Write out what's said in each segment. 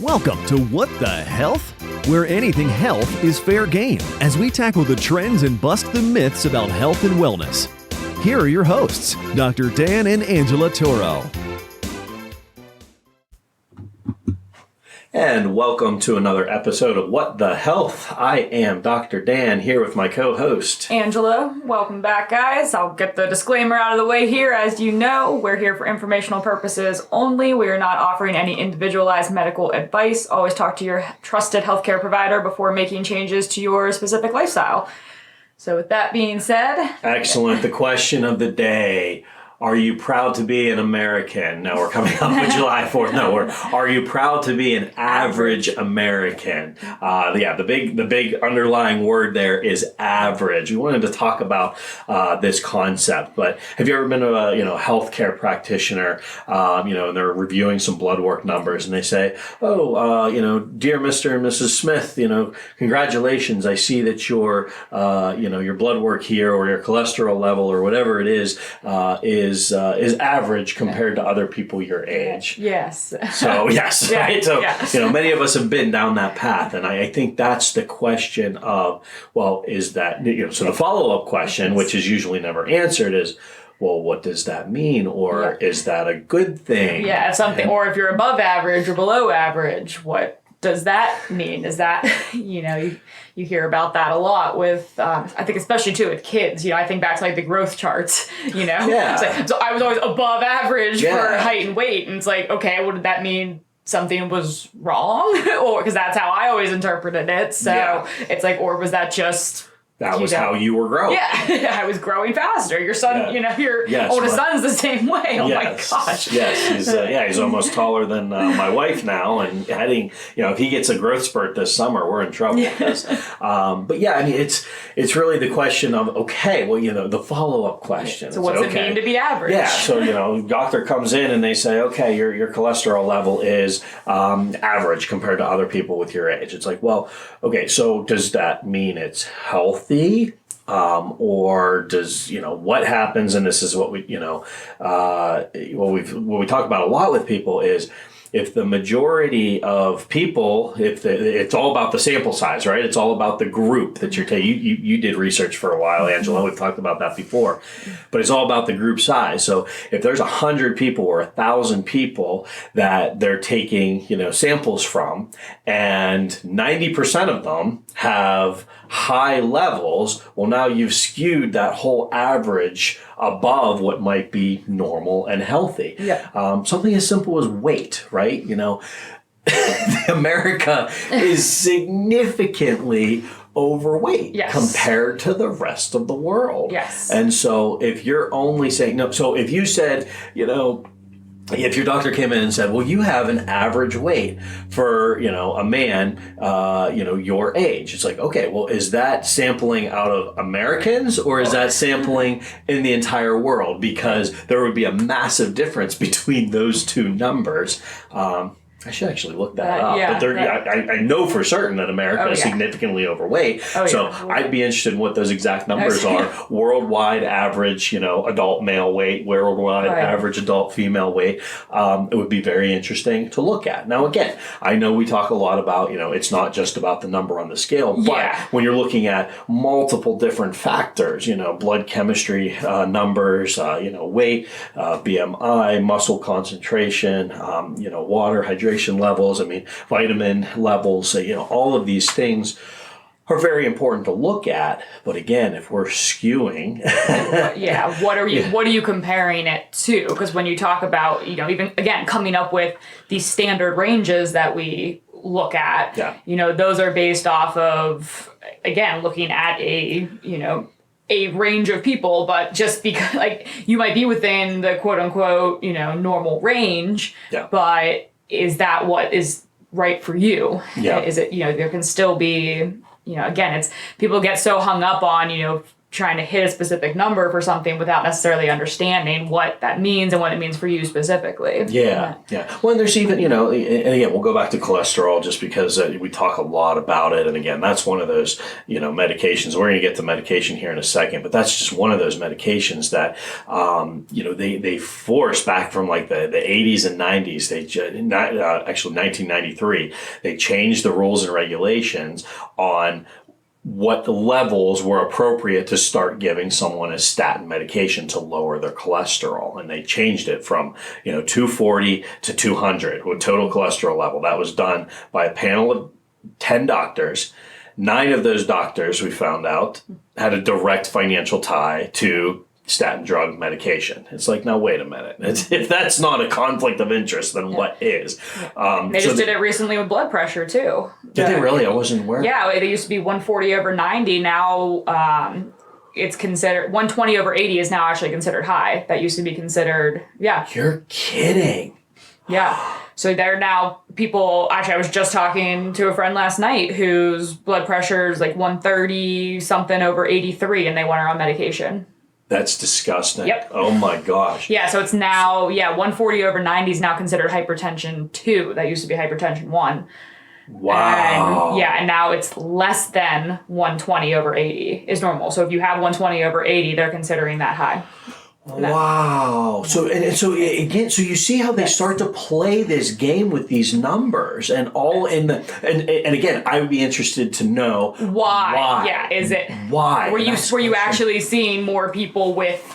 Welcome to What the Health? Where anything health is fair game as we tackle the trends and bust the myths about health and wellness. Here are your hosts, Dr. Dan and Angela Toro. And welcome to another episode of What the Health. I am Dr. Dan here with my co-host, Angela. Welcome back, guys. I'll get the disclaimer out of the way here. As you know, we're here for informational purposes only. We are not offering any individualized medical advice. Always talk to your trusted healthcare provider before making changes to your specific lifestyle. So with that being said... Excellent. The question of the day. Are you proud to be an American? No, we're coming up with July 4th. No, are you proud to be an average American? The big underlying word there is average. We wanted to talk about this concept, but have you ever been to a healthcare practitioner, and they're reviewing some blood work numbers and they say, dear Mr. and Mrs. Smith, congratulations. I see that your blood work here or your cholesterol level or whatever it is average compared to other people your age. Yes. So yes, yeah, right. So yes. Many of us have been down that path, and I think that's the question of, well, is that So the follow-up question, which is usually never answered, is, well, what does that mean, or is that a good thing? Yeah, if something, or if you're above average or below average, what does that mean? Is that, you hear about that a lot with, I think especially too with kids, I think back to like the growth charts, Yeah. It's like, so I was always above average for height and weight. And it's like, okay, what did that mean? Something was wrong? Or because that's how I always interpreted it. So it's like, or was that just... That was how you were growing. Yeah, I was growing faster. Your son, your oldest son's the same way. Oh my gosh. Yes, he's almost taller than my wife now, and heading. If he gets a growth spurt this summer, we're in trouble. Because, it's really the question of the follow up question. So what's it mean to be average? Yeah, so doctor comes in and they say, okay, your cholesterol level is average compared to other people with your age. It's like, well, okay, so does that mean it's healthy? Or does what happens? And this is what we what we talk about a lot with people is if the majority of people, it's all about the sample size, right? It's all about the group that you're taking. You did research for a while, Angela. We've talked about that before, but it's all about the group size. So if there's 100 people or 1,000 people that they're taking, samples from, and 90% of them have high levels, well, now you've skewed that whole average above what might be normal and healthy. Yeah. Something as simple as weight, right? America is significantly overweight compared to the rest of the world. Yes. And so if you're only saying, so if you said, if your doctor came in and said, well, you have an average weight for, a man, your age. It's like, okay, well, is that sampling out of Americans or is that sampling in the entire world? Because there would be a massive difference between those two numbers. I should actually look that up. But I know for certain that America is significantly overweight. So I'd be interested in what those exact numbers are. Worldwide average, adult male weight, worldwide average adult female weight. It would be very interesting to look at. Now, again, I know we talk a lot about, it's not just about the number on the scale, but when you're looking at multiple different factors, blood chemistry numbers, weight, BMI, muscle concentration, water, hydration levels, vitamin levels, all of these things are very important to look at. But again, if we're skewing... what are you comparing it to? Because when you talk about, even, again, coming up with these standard ranges that we look at, those are based off of, again, looking at a range of people, but just because, you might be within the quote-unquote, normal range, but is that what is right for you? Is it, there can still be, again, it's people get so hung up on, trying to hit a specific number for something without necessarily understanding what that means and what it means for you specifically. Yeah. Well, and there's even, and again, we'll go back to cholesterol just because we talk a lot about it. And again, that's one of those, medications. We're going to get to medication here in a second, but that's just one of those medications that, they forced back from like the 80s and 90s. Actually 1993, they changed the rules and regulations on what the levels were appropriate to start giving someone a statin medication to lower their cholesterol. And they changed it from, 240 to 200 with total cholesterol level. That was done by a panel of 10 doctors. 9 of those doctors, we found out, had a direct financial tie to statin drug medication. It's like, now wait a minute. If that's not a conflict of interest, then what is? They just did it recently with blood pressure too. Did they really? I wasn't aware. Yeah, they used to be 140 over 90. Now it's considered 120 over 80 is now actually considered high. That used to be considered, You're kidding. Yeah. So they're now people, actually I was just talking to a friend last night whose blood pressure is like 130 something over 83 and they want her on medication. That's disgusting. Yep. Oh my gosh. Yeah, so it's now, 140 over 90 is now considered hypertension 2. That used to be hypertension 1. Wow. And now it's less than 120 over 80 is normal. So if you have 120 over 80, they're considering that high. Wow. So again, so you see how they start to play this game with these numbers and all in the and again, I would be interested to know why. Yeah, is it why? Were you actually seeing more people with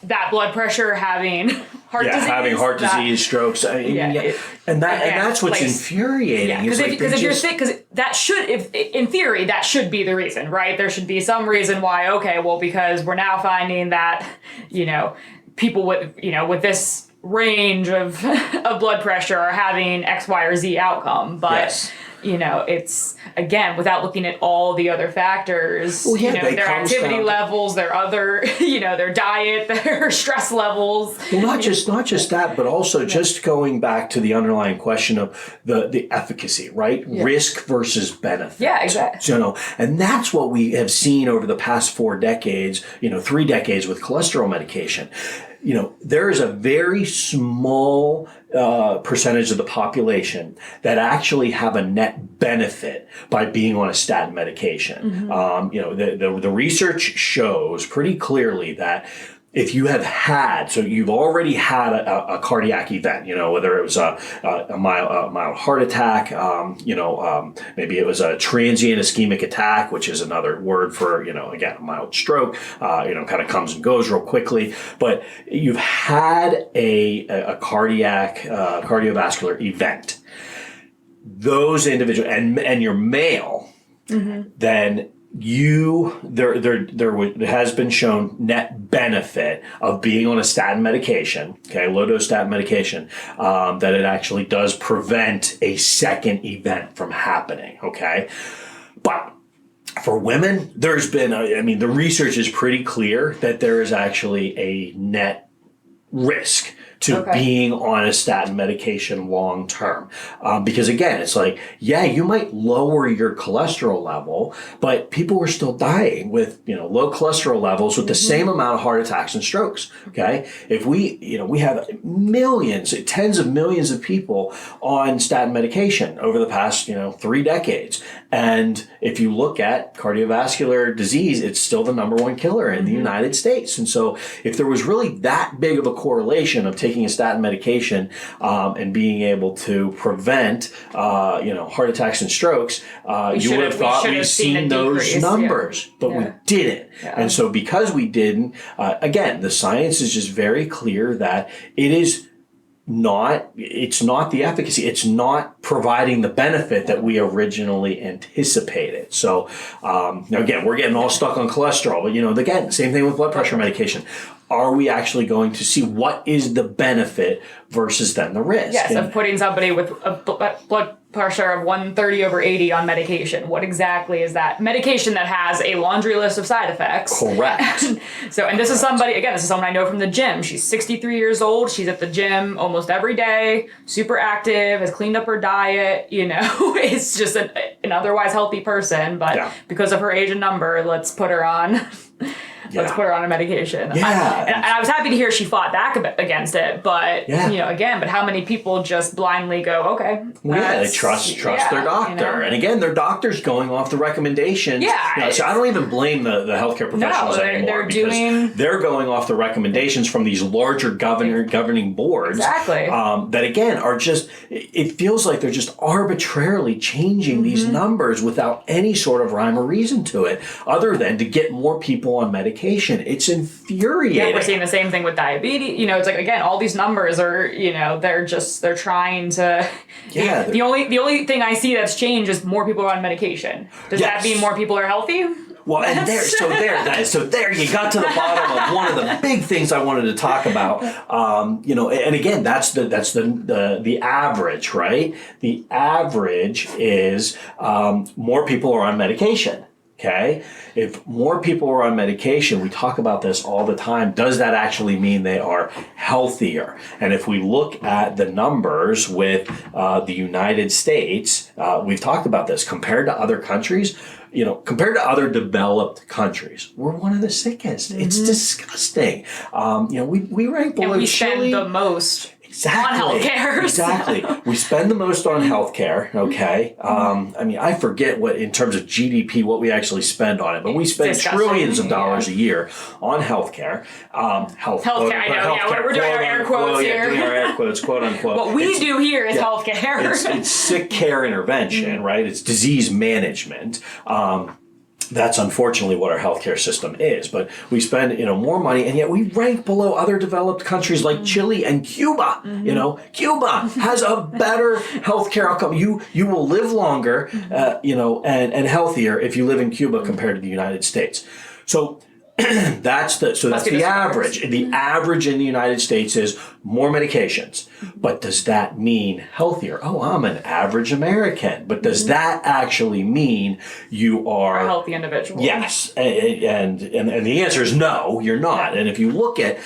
that blood pressure having heart disease? Having heart disease, strokes. And that's what's infuriating. Because if you're sick, because that should, if in theory, that should be the reason, right? There should be some reason why. Okay, well, because we're now finding that people with with this range of blood pressure are having X, Y, or Z outcome, but. It's, again, without looking at all the other factors, their activity levels, their other, their diet, their stress levels. Well, not just that, but also just going back to the underlying question of the efficacy, right? Yeah. Risk versus benefit. Yeah, exactly. And that's what we have seen over the past 4 decades, 3 decades with cholesterol medication. There is a very small percentage of the population that actually have a net benefit by being on a statin medication. Mm-hmm. The research shows pretty clearly that if you have you've already had a cardiac event, whether it was a mild heart attack, maybe it was a transient ischemic attack, which is another word for, again, a mild stroke, kind of comes and goes real quickly. But you've had a cardiovascular event. Those individuals, and you're male, mm-hmm. then there has been shown net benefit of being on a statin medication, low dose statin medication, that it actually does prevent a second event from happening, But for women, there's been, the research is pretty clear that there is actually a net risk to being on a statin medication long term. Because again, it's like, you might lower your cholesterol level, but people were still dying with, low cholesterol levels with the same amount of heart attacks and strokes. If we have millions, tens of millions of people on statin medication over the past, 3 decades. And if you look at cardiovascular disease, it's still the number 1 killer in the United States. And so if there was really that big of a correlation of taking a statin medication and being able to prevent, heart attacks and strokes, you would have thought we'd seen those numbers, but we didn't. Yeah. And so because we didn't, again, the science is just very clear that it's not the efficacy. It's not providing the benefit that we originally anticipated. So, now again, we're getting all stuck on cholesterol, but again, same thing with blood pressure medication. Are we actually going to see what is the benefit versus then the risk? Yes, of putting somebody with a blood pressure of 130 over 80 on medication. What exactly is that? Medication that has a laundry list of side effects. Correct. And this is somebody, again, this is someone I know from the gym. She's 63 years old. She's at the gym almost every day, super active, has cleaned up her diet, It's just an otherwise healthy person. But because of her age and number, let's put her on let's put her on a medication. Yeah. And I was happy to hear she fought back against it, but again, but how many people just blindly go, okay. They trust their doctor. And again, their doctor's going off the recommendations. Yeah. So I don't even blame the healthcare professionals anymore. They're going off the recommendations from these larger governing boards. Exactly. That again are just, it feels like they're just arbitrarily changing these numbers without any sort of rhyme or reason to it, other than to get more people on medication. It's infuriating. Yeah, we're seeing the same thing with diabetes. It's like, again, all these numbers are, they're trying to. Yeah. The only thing I see that's changed is more people are on medication. Does that mean more people are healthy? Well, and there you got to the bottom of one of the big things I wanted to talk about. And again, that's the average, right? The average is more people are on medication. Okay, if more people are on medication, we talk about this all the time. Does that actually mean they are healthier? And if we look at the numbers with the United States, we've talked about this compared to other countries. Compared to other developed countries, we're one of the sickest. It's disgusting. We rank below Chile. And we spend the most. Exactly. On healthcare. Exactly. We spend the most on healthcare. Okay. I forget what, in terms of GDP, what we actually spend on it, but we spend trillions of dollars a year on healthcare. Healthcare. I know. Yeah, we're doing our air quotes here. Doing our air quotes, quote unquote. What we do here is healthcare. It's sick care intervention, right? It's disease management. That's unfortunately what our healthcare system is. But we spend, more money, and yet we rank below other developed countries like Chile and Cuba. Cuba has a better healthcare outcome. You will live longer, and healthier if you live in Cuba compared to the United States. So that's the average. The average in the United States is more medications. But does that mean healthier? Oh, I'm an average American. But does that actually mean you are a healthy individual? Yes. And the answer is no, you're not. And if you look at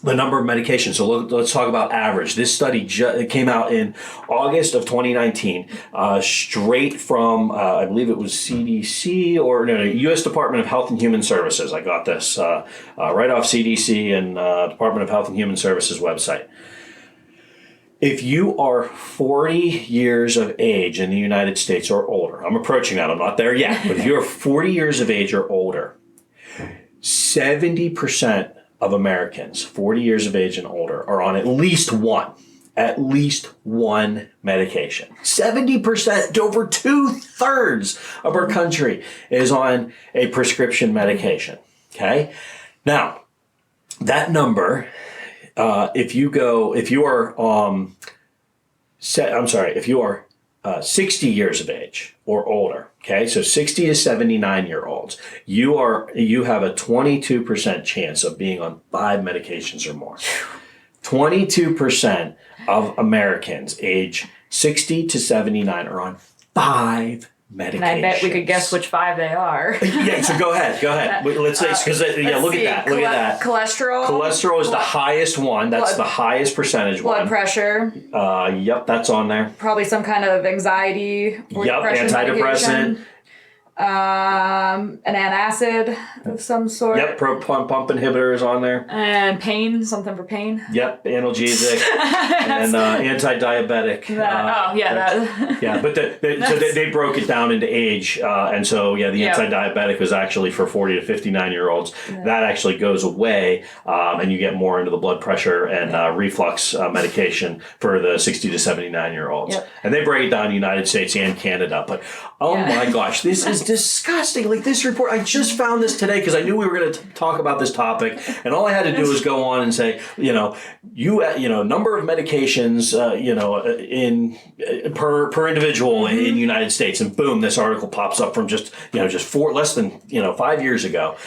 the number of medications. So let's talk about average. This study came out in August of 2019, straight from, I believe it was CDC U.S. Department of Health and Human Services. I got this right off CDC and Department of Health and Human Services website. If you are 40 years of age in the United States or older, I'm approaching that, I'm not there yet, but if you're 40 years of age or older, 70% of Americans 40 years of age and older are on at least one medication. 70%, over 2/3 of our country is on a prescription medication. Okay. Now, that number, if you are 60 years of age or older, okay, so 60 to 79-year-olds, you have a 22% chance of being on 5 medications or more. 22% of Americans age 60 to 79 are on 5 medications. And I bet we could guess which 5 they are. Yeah, so go ahead. Let's say, because look at that. Cholesterol is the highest one. That's the highest percentage one. Blood pressure. Yep, that's on there. Probably some kind of anxiety or depression antidepressant. Medication. An antacid of some sort. Yep, pump inhibitor is on there. And pain, something for pain. Yep, analgesic and anti-diabetic. But they broke it down into age, and so the anti-diabetic was actually for 40 to 59-year-olds. Yeah. That actually goes away, and you get more into the blood pressure and reflux medication for the 60 to 79-year-olds. Yep. And they break it down in the United States and Canada. But my gosh, this is disgusting. Like this report, I just found this today because I knew we were going to talk about this topic, and all I had to do was go on and say, number of medications, in per individual in the United States, and boom, this article pops up from just less than 5 years ago.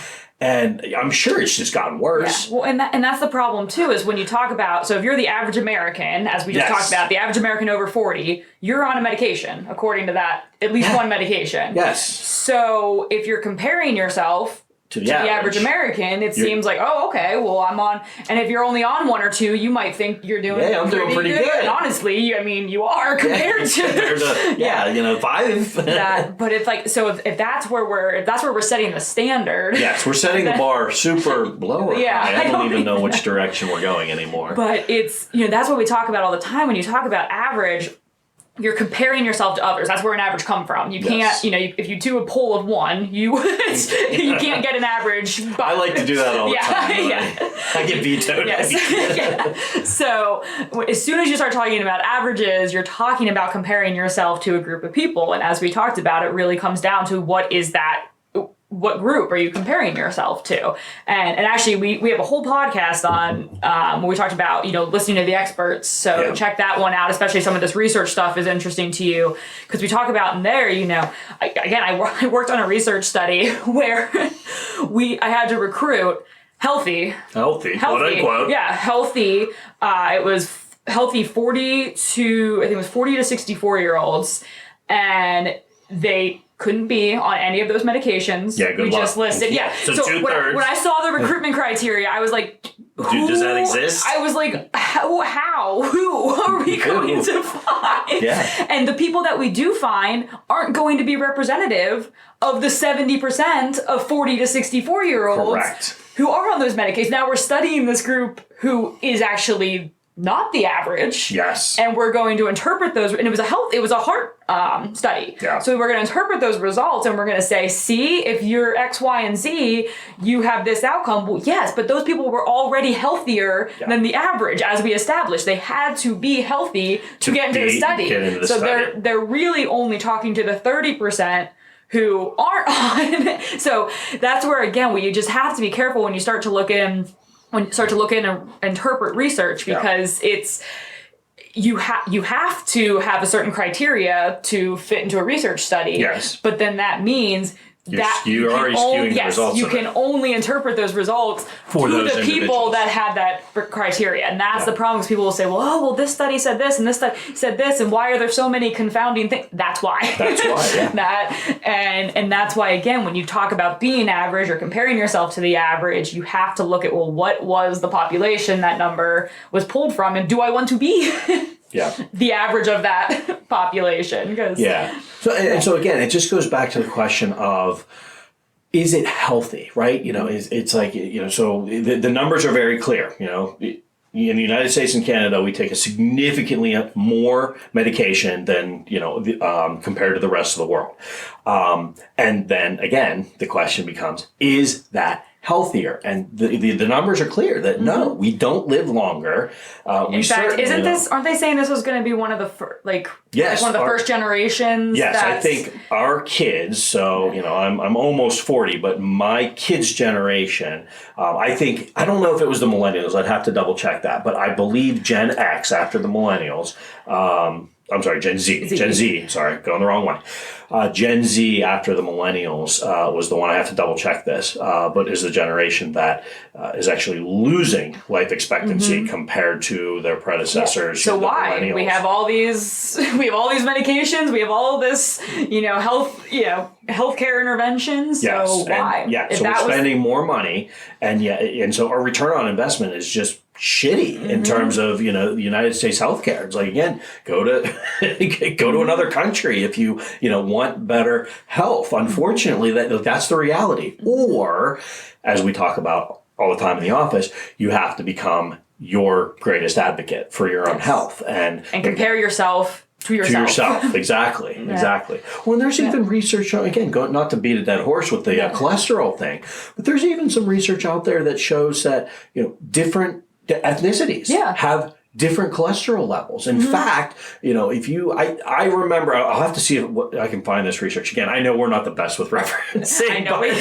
And I'm sure it's just gotten worse. Yeah. Well, and that's the problem too, is when you talk about, so if you're the average American, as we just talked about, the average American over 40, you're on a medication, according to that, at least one medication. Yes. So if you're comparing yourself the average American, it seems like, oh, okay, well, I'm on, and if you're only on one or two, you might think you're doing I'm doing pretty good. And honestly, I mean, you are compared to 5. But it's like, so if that's where we're setting the standard. Yes, we're setting the bar super low or high. I don't even know which direction we're going anymore. But it's, that's what we talk about all the time. When you talk about average, you're comparing yourself to others. That's where an average comes from. You can't, if you do a poll of one, you can't get an average. I like to do that all the time. Yeah. I get vetoed. Yes. So as soon as you start talking about averages, you're talking about comparing yourself to a group of people. And as we talked about, it really comes down to what group are you comparing yourself to? And actually, we have a whole podcast on where we talked about, listening to the experts. So check that one out, especially some of this research stuff is interesting to you. Because we talk about in there, I worked on a research study where I had to recruit healthy, quote unquote. Yeah, healthy. It was healthy 40 to 64-year-olds. And they couldn't be on any of those medications. Yeah, good we luck. Just listed. Yeah. So when I saw the recruitment criteria, I was like, does that exist? I was like, how? Who are we going to find? Yeah. And the people that we do find aren't going to be representative of the 70% of 40 to 64-year-olds who are on those medications. Now we're studying this group who is actually not the average. Yes. And we're going to interpret those, and it was a heart study. Yeah. So we're going to interpret those results and we're going to say, see, if you're X, Y, and Z, you have this outcome. Well, yes, but those people were already healthier than the average, as we established. They had to be healthy to get into the study. They're really only talking to the 30% who aren't on. So that's where, again, you just have to be careful when you start to look in and interpret research, because it's you have to have a certain criteria to fit into a research study. Yes. But then that means you're already skewing the results. You can only interpret those results for to those the people that had that criteria. And that's the problem, because people will say, well, this study said this and this study said this, and why are there so many confounding things? That's why. And that's why, again, when you talk about being average or comparing yourself to the average, you have to look at, what was the population that number was pulled from, and do I want to be the average of that population? So again, it just goes back to the question of, is it healthy, right? It's like, so the numbers are very clear. In the United States and Canada, we take a significantly more medication than, compared to the rest of the world. And then again, the question becomes, is that healthier? And the numbers are clear that no, we don't live longer. In fact, aren't they saying this was going to be one of the one of the first generations? Yes, I think our kids. So I'm almost 40, but my kids' generation. I don't know if it was the millennials. I'd have to double check that, but I believe Gen X after the millennials. I'm sorry, Gen Z. Gen Z, sorry, going the wrong way. Gen Z after the millennials was the one, I have to double check this, but is the generation that is actually losing life expectancy compared to their predecessors. So why? We have all these medications, we have all this, healthcare interventions. So why? So we're spending more money, and so our return on investment is just shitty in terms of the United States healthcare. It's like, again, go to another country if you want better health. Unfortunately, that's the reality. Or, as we talk about all the time in the office, you have to become your greatest advocate for your own health and compare yourself to yourself. Exactly. Well, and there's even research, again, not to beat a dead horse with the cholesterol thing, but there's even some research out there that shows that different ethnicities have different cholesterol levels. In fact, I remember, I'll have to see if I can find this research again. I know we're not the best with referencing. I know. In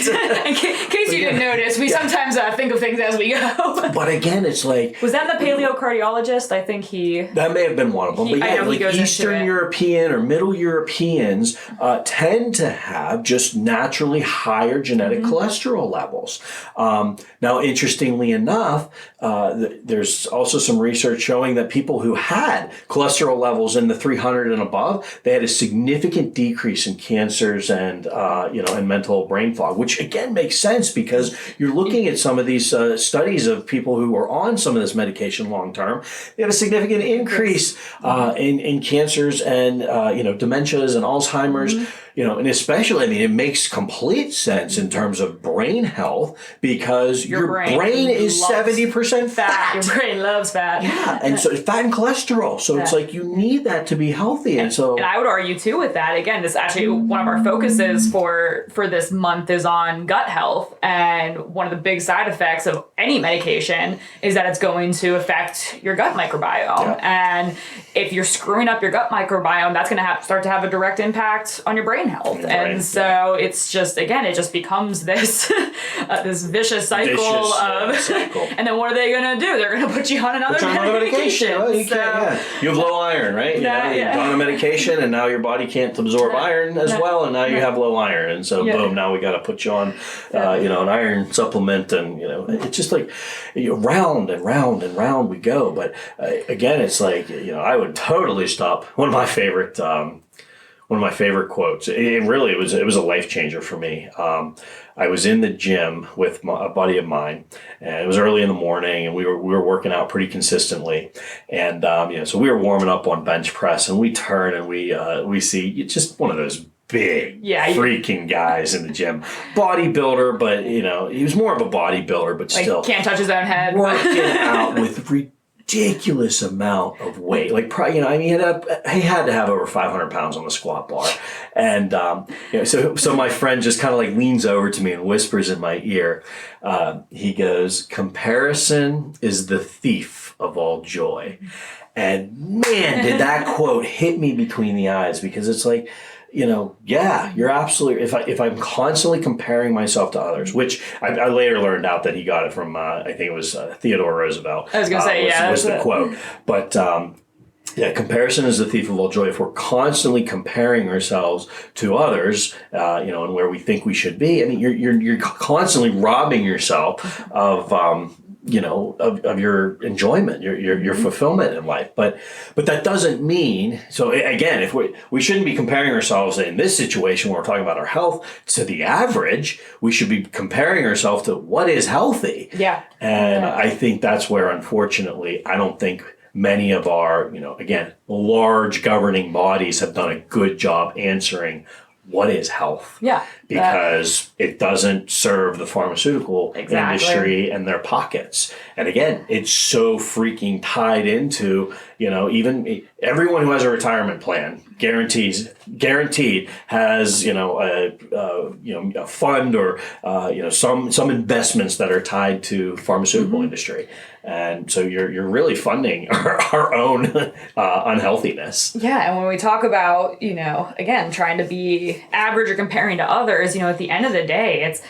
case you didn't notice, we sometimes think of things as we go. But again, it's like... Was that the paleocardiologist? I think that may have been one of them. But Eastern European or Middle Europeans tend to have just naturally higher genetic cholesterol levels. Now, interestingly enough, there's also some research showing showing that people who had cholesterol levels in the 300 and above, they had a significant decrease in cancers and and mental brain fog, which again makes sense because you're looking at some of these studies of people who are on some of this medication long term. They have a significant increase in cancers and dementias and Alzheimer's. And especially, it makes complete sense in terms of brain health because your brain is 70% fat. Your brain loves fat. Yeah, and so fat and cholesterol. So it's like you need that to be healthy. And I would argue too with that. Again, this is actually one of our focuses for this month is on gut health. And one of the big side effects of any medication is that it's going to affect your gut microbiome. Yeah. And if you're screwing up your gut microbiome, that's going to start to have a direct impact on your brain health. Right. And so it's just, again, it just becomes this this vicious cycle and then what are they going to do? They're going to put you on another medication. Well, you have low iron, right? You're on a medication and now your body can't absorb iron as well, and now you have low iron, and so boom, now we got to put you on an iron supplement, and it's just like round and round and round we go. But again, it's like I would totally stop. One of my favorite quotes. It was a life changer for me. I was in the gym with a buddy of mine, and it was early in the morning, and we were working out pretty consistently, and so we were warming up on bench press, and we turn and we see just one of those big freaking guys in the gym, bodybuilder, but he was more of a bodybuilder, but still can't touch his own head, working out with ridiculous amount of weight. Like, he had to have over 500 pounds on the squat bar. And, so my friend just kind of like leans over to me and whispers in my ear. He goes, "Comparison is the thief of all joy." And man, did that quote hit me between the eyes, because it's like, you're absolutely, if I'm constantly comparing myself to others, which I later learned out that he got it from, I think it was Theodore Roosevelt. I was going to say, was the quote. But, comparison is the thief of all joy. If we're constantly comparing ourselves to others, and where we think we should be, you're constantly robbing yourself of your enjoyment, your fulfillment in life. But that doesn't mean, so again, if we shouldn't be comparing ourselves in this situation when we're talking about our health to the average. We should be comparing ourselves to what is healthy. Yeah. And I think that's where, unfortunately, I don't think many of our, again, large governing bodies have done a good job answering what is health. Yeah. Because it doesn't serve the pharmaceutical industry and their pockets. And again, it's so freaking tied into, even everyone who has a retirement plan guaranteed has, a fund or, some investments that are tied to pharmaceutical industry. And so you're really funding our own unhealthiness. Yeah, and when we talk about, again, trying to be average or comparing to others, at the end of the day, it's,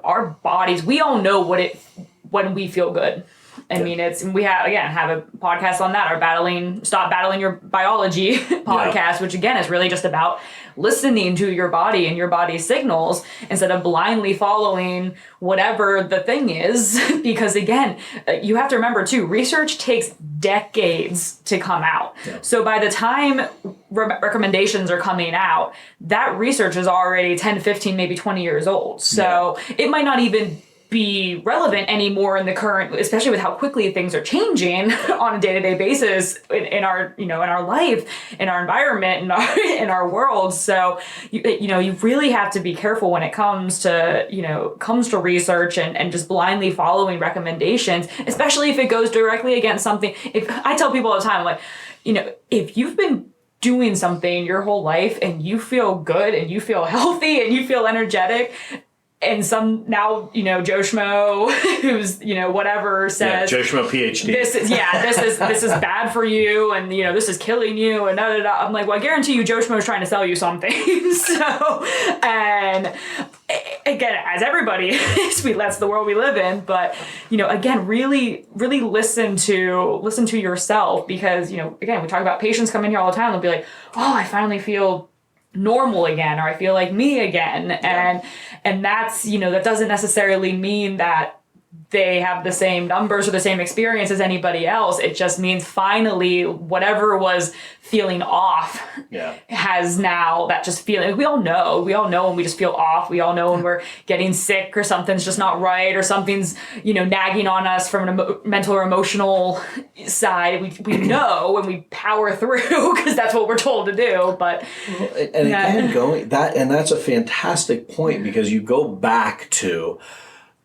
our bodies, we all know when we feel good. We have a podcast on that, our Stop Battling Your Biology podcast, which again is really just about listening to your body and your body's signals instead of blindly following whatever the thing is. Because again, you have to remember too, research takes decades to come out. Yeah. So by the time recommendations are coming out, that research is already 10, 15, maybe 20 years old. So it might not even be relevant anymore in the current, especially with how quickly things are changing on a day-to-day basis in our, in our life, in our environment, in our world. So, you really have to be careful when it comes to research and just blindly following recommendations, especially if it goes directly against something. If I tell people all the time, like, if you've been doing something your whole life and you feel good and you feel healthy and you feel energetic, and some now, Joe Schmo, who's, whatever says, Joe Schmo PhD. This is bad for you, and this is killing you, and da da da. I'm like, well, I guarantee you, Joe Schmo is trying to sell you something. So, and again, as everybody is, that's the world we live in. But again, really, really listen to yourself, because again, we talk about patients coming here all the time. They'll be like, oh, I finally feel normal again, or I feel like me again. And that's, that doesn't necessarily mean that they have the same numbers or the same experience as anybody else. It just means finally whatever was feeling off has now that just feeling. We all know when we just feel off. We all know when we're getting sick or something's just not right or something's, nagging on us from a mental or emotional side. We know when we power through because that's what we're told to do. But that's a fantastic point, because you go back to,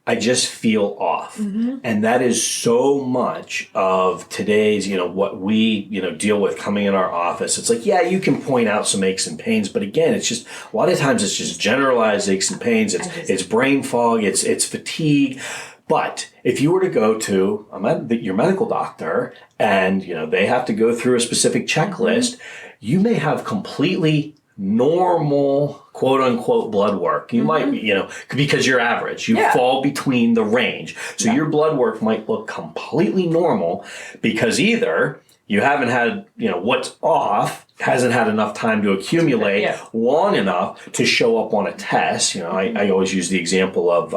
I just feel off. And that is so much of today's, what we, deal with coming in our office. It's like, yeah, you can point out some aches and pains, but again, it's just, a lot of times it's just generalized aches and pains. It's brain fog, it's fatigue. But if you were to go to your medical doctor and, they have to go through a specific checklist, you may have completely normal, quote unquote, blood work. You might be, because you're average. You fall between the range. So your blood work might look completely normal because either you haven't had, what's off hasn't had enough time to accumulate long enough to show up on a test. I always use the example of,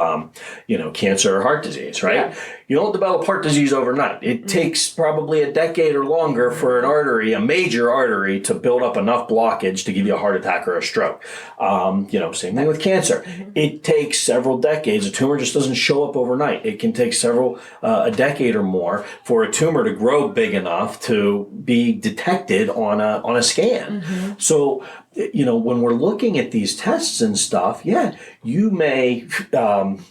cancer or heart disease, right? Yeah. You don't develop heart disease overnight. It takes probably a decade or longer for an artery, a major artery, to build up enough blockage to give you a heart attack or a stroke. Same thing with cancer. It takes several decades. A tumor just doesn't show up overnight. It can take a decade or more for a tumor to grow big enough to be detected on a scan. So, when we're looking at these tests and stuff, you may,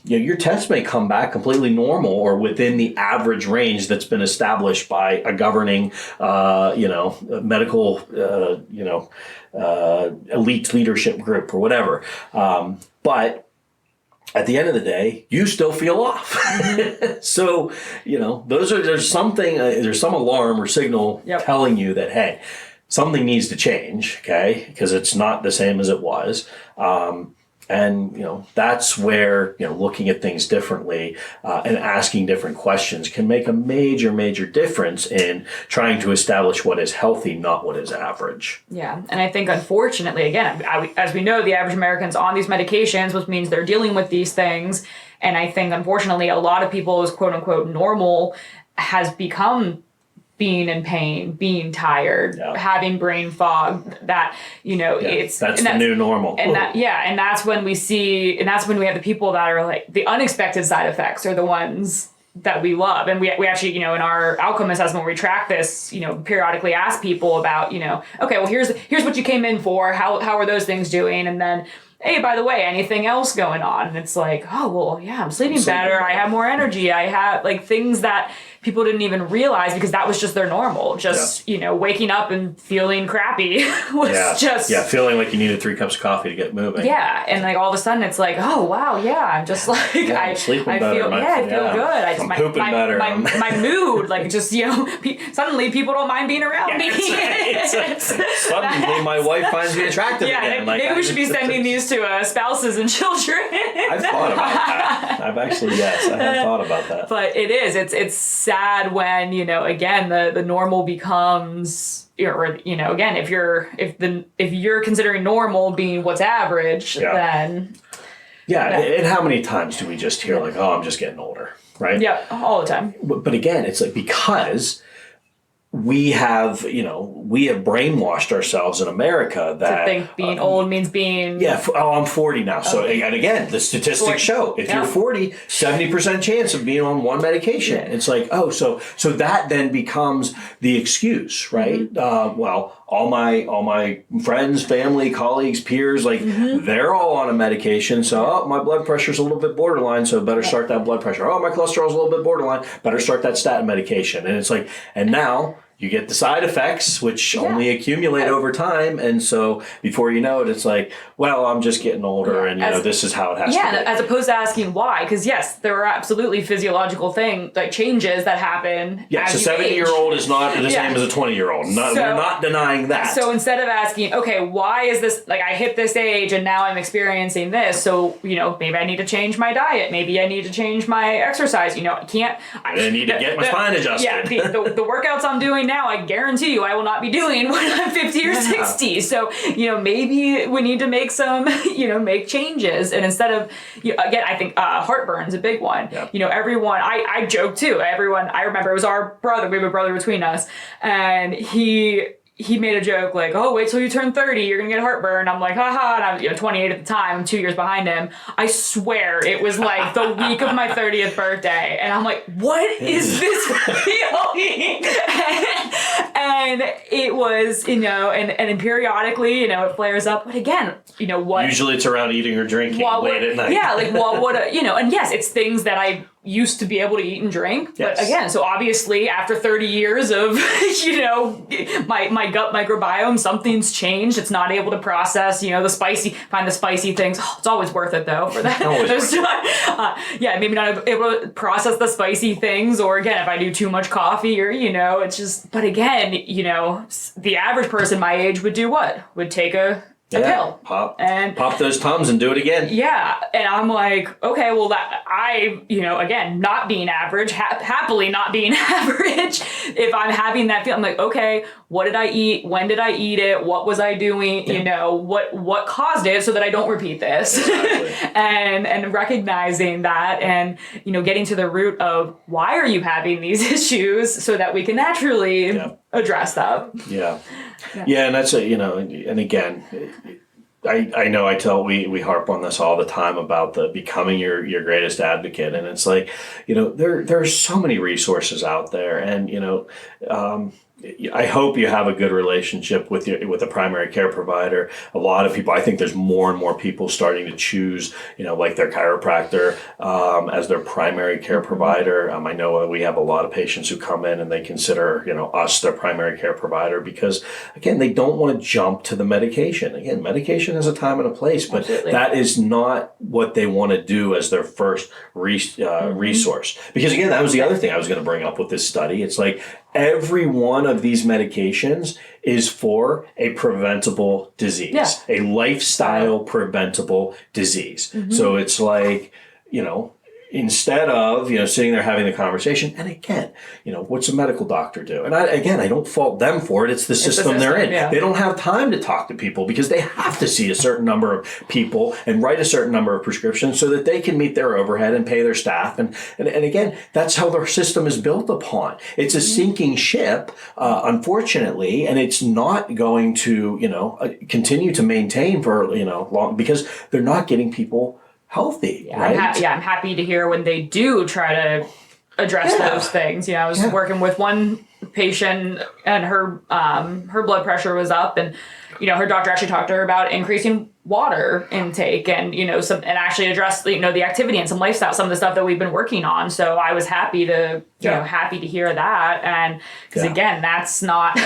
your test may come back completely normal or within the average range that's been established by a governing, medical, elite leadership group or whatever. But at the end of the day, you still feel off. So, there's some alarm or signal telling you that, hey, something needs to change, okay? Because it's not the same as it was. And that's where, looking at things differently and asking different questions can make a major, major difference in trying to establish what is healthy, not what is average. Yeah. And I think, unfortunately, again, as we know, the average American's on these medications, which means they're dealing with these things. And I think, unfortunately, a lot of people's quote unquote normal has become being in pain, being tired, having brain fog, that's the new normal. And that's when we have the people that are like the unexpected side effects are the ones that we love. And we actually, in our outcome assessment where we track this, periodically ask people about, okay, well, here's what you came in for. How are those things doing? And then, hey, by the way, anything else going on? And it's like, oh, well, yeah, I'm sleeping better. I have more energy. I have things that people didn't even realize because that was just their normal. Waking up and feeling crappy was feeling like you needed 3 cups of coffee to get moving. Yeah, and all of a sudden it's like, oh wow, I'm just I'm sleeping better. I feel good. I'm pooping better. My mood, suddenly people don't mind being around me. Suddenly my wife finds me attractive again. Maybe we should be sending these to spouses and children. I've thought about that. I have thought about that. But it is. It's sad when, again, the normal becomes, again, if you're considering normal being what's average, then. Yeah. And how many times do we just hear I'm just getting older, right? Yeah, all the time. But again, it's because we have brainwashed ourselves in America that to think being old means being I'm 40 now. So and again, the statistics show if you're 40, 70% chance of being on one medication. Yeah. It's like, so that then becomes the excuse, right? All my friends, family, colleagues, peers, they're all on a medication. So my blood pressure's a little bit borderline, so better start that blood pressure. Oh, my cholesterol's a little bit borderline, better start that statin medication. And it's like, and now you get the side effects, which only accumulate over time. And so before you know it, it's like, well, I'm just getting older and, this is how it has to be. Yeah, as opposed to asking why. Because, yes, there are absolutely physiological changes that happen as a 70-year-old is not the same as a 20-year-old. We're not denying that. So instead of asking, okay, why is this, I hit this age and now I'm experiencing this. So, maybe I need to change my diet. Maybe I need to change my exercise. I need to get my spine adjusted. Yeah, the workouts I'm doing doing now, I guarantee you I will not be doing when I'm 50 or 60. So, maybe we need to make some, make changes. And instead of, again, I think heartburn's a big one. Yep. Everyone, I joke too. Everyone, I remember it was our brother. We have a brother between us. And he made a joke like, oh, wait till you turn 30, you're going to get heartburn. I'm like, haha. And I'm 28 at the time. I'm 2 years behind him. I swear it was like the week of my 30th birthday. And I'm like, what is this feeling? And it was, and then periodically, it flares up. But again, what? Usually it's around eating or drinking late at night. Yeah, like, and yes, it's things that I used to be able to eat and drink. Yes. But again, so obviously after 30 years of, my gut microbiome, something's changed. It's not able to process, the spicy things. Oh, it's always worth it though for that. Maybe not able to process the spicy things, or again, if I do too much coffee or, it's just, but again, the average person my age would do what? Would take a pill. Pop those Tums and do it again. Yeah. And I'm like, okay, well, that again, not being average, happily not being average. If I'm having that feel, I'm like, okay, what did I eat? When did I eat it? What was I doing? Yeah. What caused it so that I don't repeat this? Exactly. and recognizing that and, getting to the root of why are you having these issues so that we can naturally address them. Yeah. Yeah. And that's and again, I know we harp on this all the time about the becoming your greatest advocate. And it's like, there are so many resources out there, and, I hope you have a good relationship with a primary care provider. A lot of people, I think there's more and more people starting to choose, like their chiropractor as their primary care provider. I know we have a lot of patients who come in and they consider, us their primary care provider because, again, they don't want to jump to the medication. Again, medication has a time and a place, but Absolutely. That is not what they want to do as their first resource. Because, again, that was the other thing I was going to bring up with this study. It's like, every one of these medications is for a preventable disease, a lifestyle preventable disease. Mm-hmm. So it's like, instead of, sitting there having the conversation, and again, what's a medical doctor do? And I don't fault them for it. It's the system they're in. Yeah. They don't have time to talk to people because they have to see a certain number of people and write a certain number of prescriptions so that they can meet their overhead and pay their staff. And again, that's how their system is built upon. It's a sinking ship, unfortunately, and it's not going to, continue to maintain for, long, because they're not getting people healthy. Yeah, right? I'm happy to hear when they do try to address those things. I was working with one patient and her blood pressure was up, and her doctor actually talked to her about increasing water intake and and actually address the activity and some lifestyle, some of the stuff that we've been working on. So I was happy to happy to hear that, and because again, that's not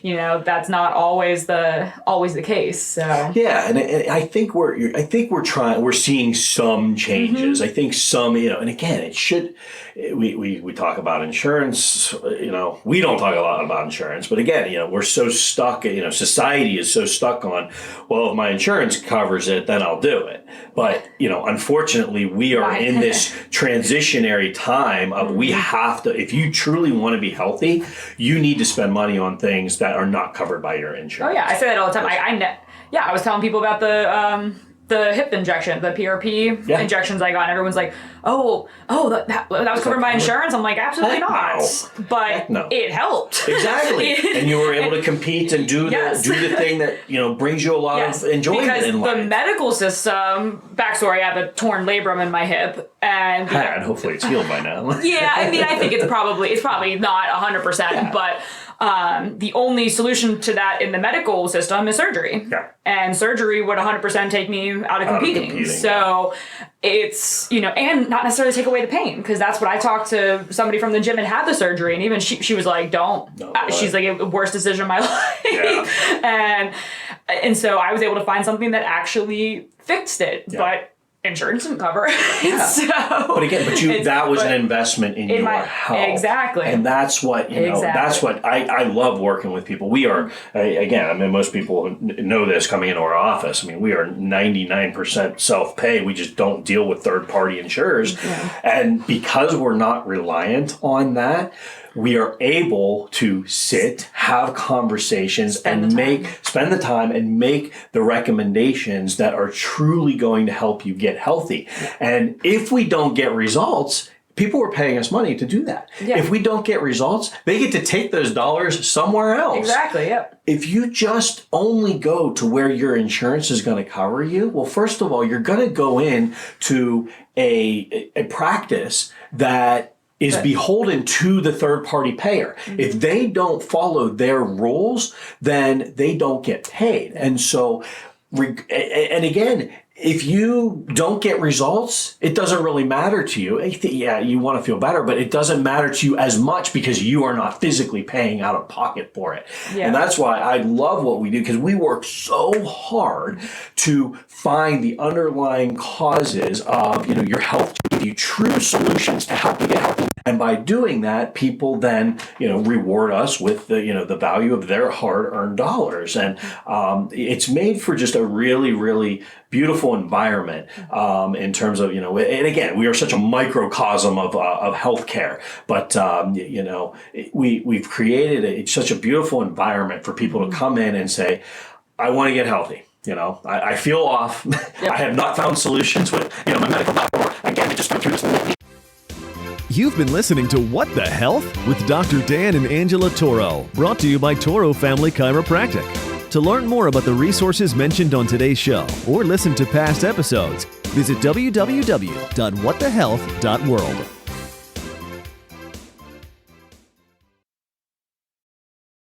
that's not always the case. So and I think we're seeing some changes. Mm-hmm. I think some and again, it should. We talk about insurance. We don't talk a lot about insurance, but again, we're so stuck. Society is so stuck on, well, if my insurance covers it, then I'll do it. But unfortunately, we are in this transitionary time of we have to. If you truly want to be healthy, you need to spend money on things that are not covered by your insurance. Oh yeah, I say that all the time. I was telling people about the hip injection, the PRP injections I got, and everyone's like, that was covered by insurance? I'm like, absolutely not. No. But it helped. Exactly. And you were able to compete and do the thing that, brings you a lot of enjoyment in life. Because the medical system, backstory, I have a torn labrum in my hip. And hopefully it's healed by now. I think it's probably not 100%, but the only solution to that in the medical system is surgery. Yeah. And surgery would 100% take me out of competing. So it's, and not necessarily take away the pain, because that's what I talked to somebody from the gym and had the surgery, and even she was like, don't. She's like, worst decision of my life. Yeah. And so I was able to find something that actually fixed it. Yeah. But insurance didn't cover it. Yeah. That was an investment in your health. Exactly. And that's what, that's what I love working with people. We are, again, most people know this coming into our office. We are 99% self-pay. We just don't deal with third-party insurers. Yeah. And because we're not reliant on that, we are able to sit, have conversations, spend the time and make the recommendations that are truly going to help you get healthy. And if we don't get results, people are paying us money to do that. Yeah. If we don't get results, they get to take those dollars somewhere else. Exactly, yep. If you just only go to where your insurance is going to cover you, well, first of all, you're going to go in to a practice that is beholden to the third-party payer. Mm-hmm. If they don't follow their rules, then they don't get paid. And so, and again, if you don't get results, it doesn't really matter to you. Yeah, you want to feel better, but it doesn't matter to you as much because you are not physically paying out of pocket for it. Yeah. And that's why I love what we do, because we work so hard to find the underlying causes of, your health, to give you true solutions to help you get healthy. And by doing that, people then, reward us with the value of their hard-earned dollars. And it's made for just a really, really beautiful environment in terms of, and again, we are such a microcosm of healthcare, but, we've created such a beautiful environment for people to come in and say, I want to get healthy. I feel off. Yep. I have not found solutions with, my medical doctor. Again, I just went through this. You've been listening to What the Health with Dr. Dan and Angela Toro, brought to you by Toro Family Chiropractic. To learn more about the resources mentioned on today's show or listen to past episodes, visit www.whatthehealth.world.